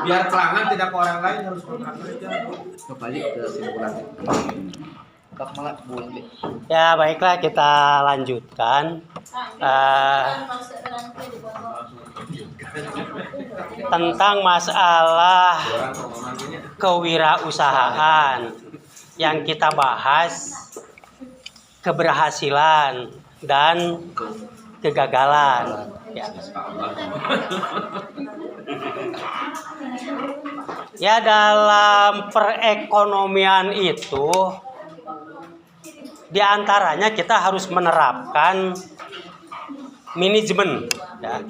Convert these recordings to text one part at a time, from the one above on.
Biar pelanggan tidak ke orang lain harus kontrak kerja. Kembali ke simpulan. Ya baiklah, kita lanjutkan tentang masalah kewirausahaan yang kita bahas, keberhasilan dan kegagalan. Ya. Ya, dalam perekonomian itu di antaranya kita harus menerapkan manajemen. Ya.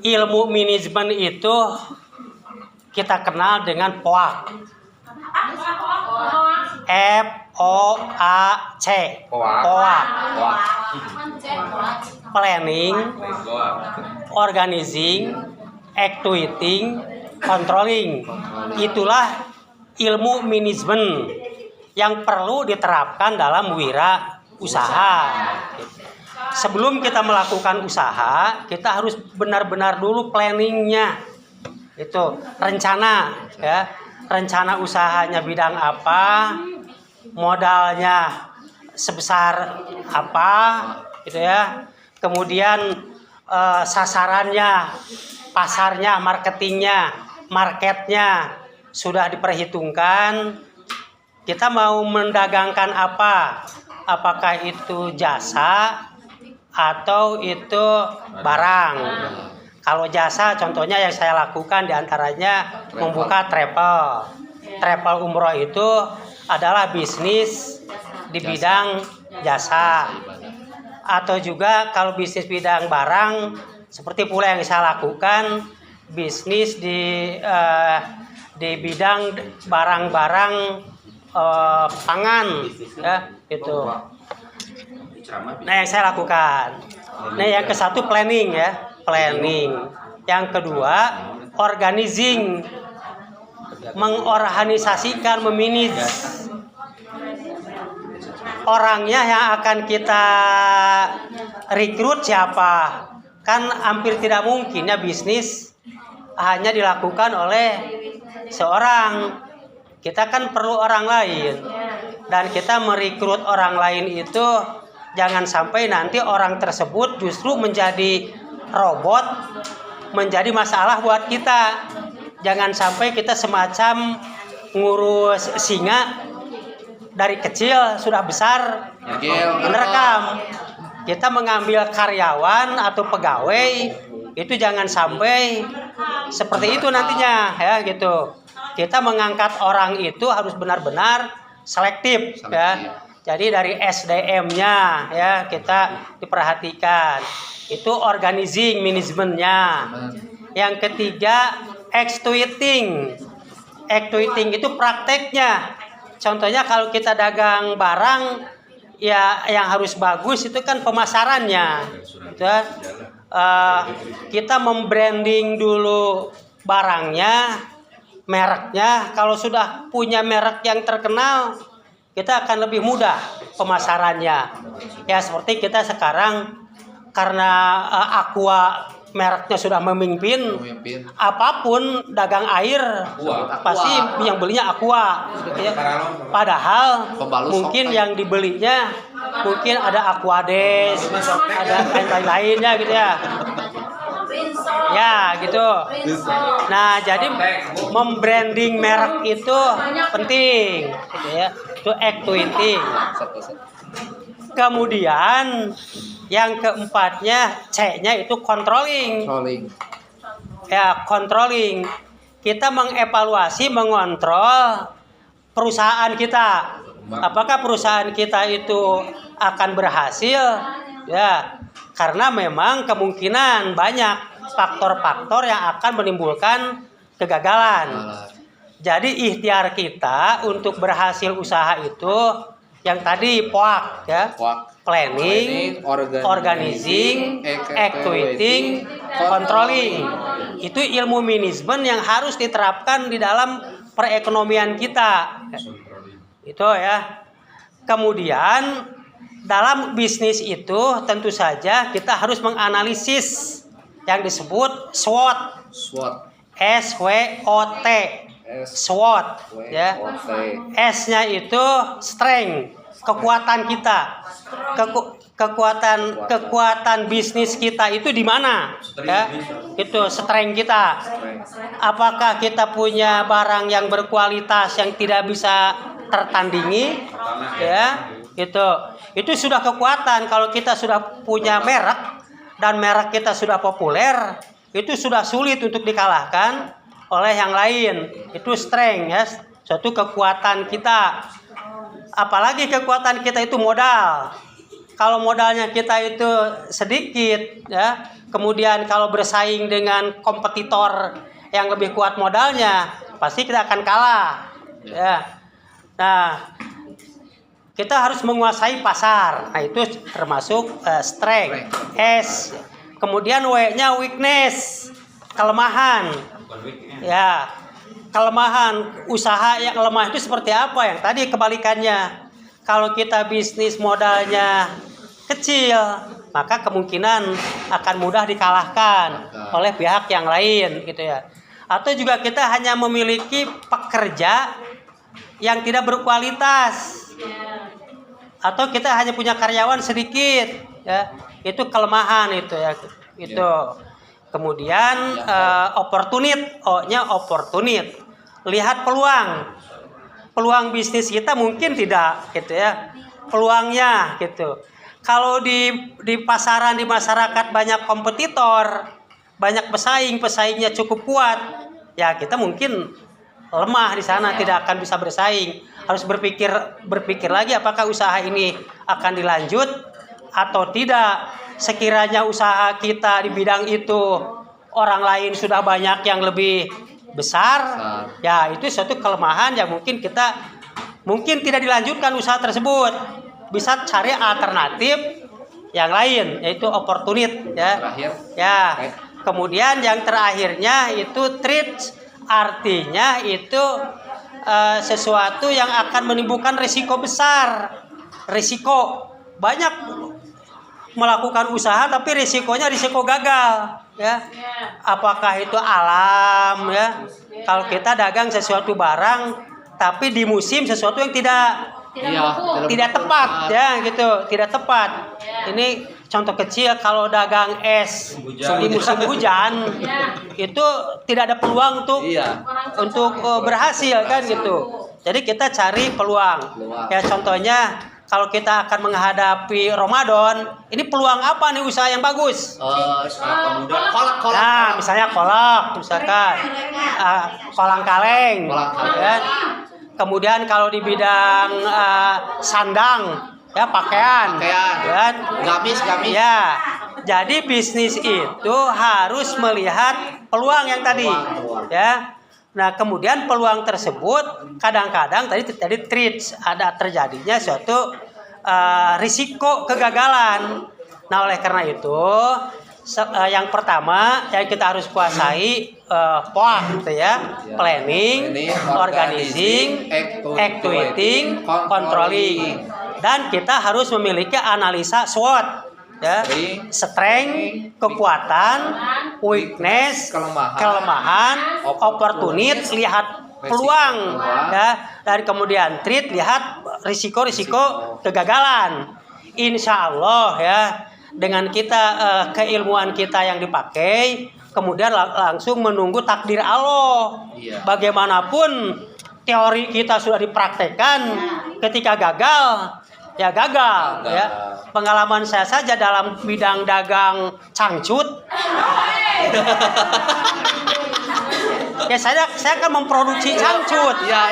Ilmu manajemen itu kita kenal dengan POAC. FOAC. POAC. Planning, organizing, executing, controlling. Itulah ilmu manajemen yang perlu diterapkan dalam wirausaha. Sebelum kita melakukan usaha, kita harus benar-benar dulu planningnya. Itu rencana, ya. Rencana usahanya bidang apa, modalnya sebesar apa, gitu ya. Kemudian sasarannya, pasarnya, marketingnya, marketnya sudah diperhitungkan. Kita mau mendagangkan apa? Apakah itu jasa atau itu barang? Kalau jasa, contohnya yang saya lakukan diantaranya membuka travel. Travel umroh itu adalah bisnis di bidang jasa. Atau juga kalau bisnis bidang barang, seperti pula yang saya lakukan bisnis di bidang barang-barang pangan, ya itu. Nah yang saya lakukan. Nah yang ke satu planning, ya, planning. Yang kedua organizing, mengorganisasikan, memanage orangnya yang akan kita rekrut siapa. Kan hampir tidak mungkin ya bisnis hanya dilakukan oleh seorang. Kita kan perlu orang lain. Dan kita merekrut orang lain itu jangan sampai nanti orang tersebut justru menjadi robot, menjadi masalah buat kita. Jangan sampai kita semacam ngurus singa dari kecil sudah besar merekam. Kita mengambil karyawan atau pegawai itu jangan sampai seperti itu nantinya, ya gitu. Kita mengangkat orang itu harus benar-benar selektif, ya. Jadi dari SDM-nya, ya, kita diperhatikan. Itu organizing manajemennya. Yang ketiga executing. Executing itu prakteknya. Contohnya kalau kita dagang barang, ya yang harus bagus itu kan pemasarannya. Kita membranding dulu barangnya, mereknya. Kalau sudah punya merek yang terkenal, kita akan lebih mudah pemasarannya. Ya seperti kita sekarang karena Aqua mereknya sudah memimpin, apapun dagang air pasti yang belinya Aqua. Padahal mungkin yang dibelinya mungkin ada Aquades, ada lain-lainnya gitu ya. Ya gitu. Nah jadi membranding merek itu penting, gitu ya. Itu executing. Kemudian yang keempatnya C-nya itu controlling. Ya, controlling. Kita mengevaluasi, mengontrol perusahaan kita. Apakah perusahaan kita itu akan berhasil? Ya, karena memang kemungkinan banyak faktor-faktor yang akan menimbulkan kegagalan. Jadi ikhtiar kita untuk berhasil usaha itu yang tadi POAC, ya. Planning, organizing, executing, controlling. Itu ilmu manajemen yang harus diterapkan di dalam perekonomian kita. Itu ya. Kemudian dalam bisnis itu tentu saja kita harus menganalisis yang disebut SWOT. SWOT. SWOT. SWOT ya. S-nya itu strength, kekuatan kita. Kekuatan bisnis kita itu di mana? Ya, itu strength kita. Apakah kita punya barang yang berkualitas yang tidak bisa tertandingi? Ya, itu sudah kekuatan. Kalau kita sudah punya merek dan merek kita sudah populer, itu sudah sulit untuk dikalahkan oleh yang lain. Itu strength ya, suatu kekuatan kita. Apalagi kekuatan kita itu modal. Kalau modalnya kita itu sedikit ya, kemudian kalau bersaing dengan kompetitor yang lebih kuat modalnya, pasti kita akan kalah. Ya. Nah, kita harus menguasai pasar. Nah, itu termasuk strength. S. Kemudian W-nya weakness, kelemahan. Ya. Kelemahan usaha yang lemah itu seperti apa? Yang tadi kebalikannya. Kalau kita bisnis modalnya kecil, maka kemungkinan akan mudah dikalahkan oleh pihak yang lain, gitu ya. Atau juga kita hanya memiliki pekerja yang tidak berkualitas, atau kita hanya punya karyawan sedikit, ya. Itu kelemahan itu ya. Itu. Kemudian opportunity, O-nya opportunity. Lihat peluang bisnis kita mungkin tidak, gitu ya. Peluangnya gitu. Kalau di pasaran, di masyarakat banyak kompetitor, banyak pesaingnya cukup kuat, ya kita mungkin lemah di sana, tidak akan bisa bersaing. Harus berpikir lagi apakah usaha ini akan dilanjut atau tidak. Sekiranya usaha kita di bidang itu orang lain sudah banyak yang lebih besar, ya itu suatu kelemahan yang mungkin tidak dilanjutkan usaha tersebut. Bisa cari alternatif yang lain, yaitu opportunity ya. Terakhir. Ya. Kemudian yang terakhirnya itu threat, artinya itu sesuatu yang akan menimbulkan risiko besar. Risiko banyak melakukan usaha tapi risikonya risiko gagal ya. Apakah itu alam ya? Kalau kita dagang sesuatu barang tapi di musim sesuatu yang tidak tepat ya gitu, tidak tepat. Ini contoh kecil, kalau dagang es di musim hujan itu tidak ada peluang untuk berhasil kan gitu. Jadi kita cari peluang. Ya contohnya kalau kita akan menghadapi Ramadan, ini peluang apa nih usaha yang bagus? Kolak. Nah, misalnya kolak, misalkan kolang kaleng. Ya. Kemudian kalau di bidang sandang, ya pakaian. Ya. Gamis. Ya. Jadi bisnis itu harus melihat peluang yang tadi. Ya. Nah, kemudian peluang tersebut kadang-kadang tadi ada terjadinya suatu risiko kegagalan. Nah, oleh karena itu yang pertama yang kita harus kuasai POA gitu ya, planning, organizing, executing, controlling. Dan kita harus memiliki analisa SWOT. Ya, strength, kekuatan, weakness, kelemahan, opportunity, lihat peluang, ya, dan kemudian threat, lihat risiko kegagalan. Insya Allah ya, dengan kita keilmuan kita yang dipakai, kemudian langsung menunggu takdir Allah. Bagaimanapun teori kita sudah dipraktekkan, ketika gagal ya gagal. Ya. Pengalaman saya saja dalam bidang dagang cangcut. Ya saya kan memproduksi cangcut. Ya.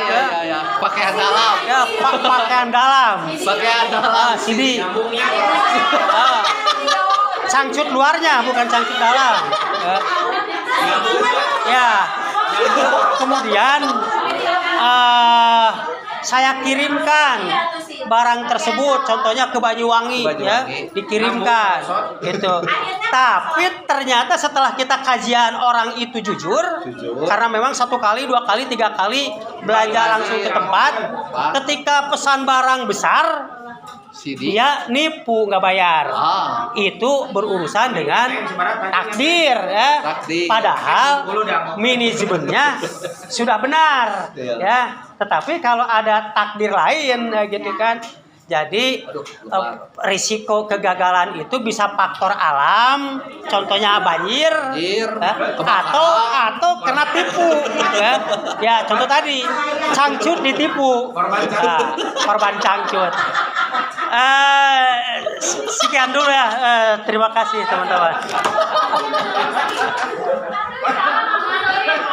Pakaian dalam. Ya, pakaian dalam. Sini. Cangcut luarnya bukan cangcut dalam. Ya. Kemudian saya kirimkan barang tersebut, contohnya ke Banyuwangi. Ya, dikirimkan gitu. Tapi ternyata setelah kita kajian orang itu jujur, karena memang 1 kali, 2 kali, 3 kali belanja langsung ke tempat, ketika pesan barang besar dia nipu nggak bayar. Itu berurusan dengan takdir ya. Padahal manajemennya sudah benar ya. Tetapi kalau ada takdir lain gitu kan. Jadi risiko kegagalan itu bisa faktor alam, contohnya banjir, atau kena tipu, ya. Ya contoh tadi cangcut ditipu, korban cangcut. Sekian dulu ya, terima kasih teman-teman.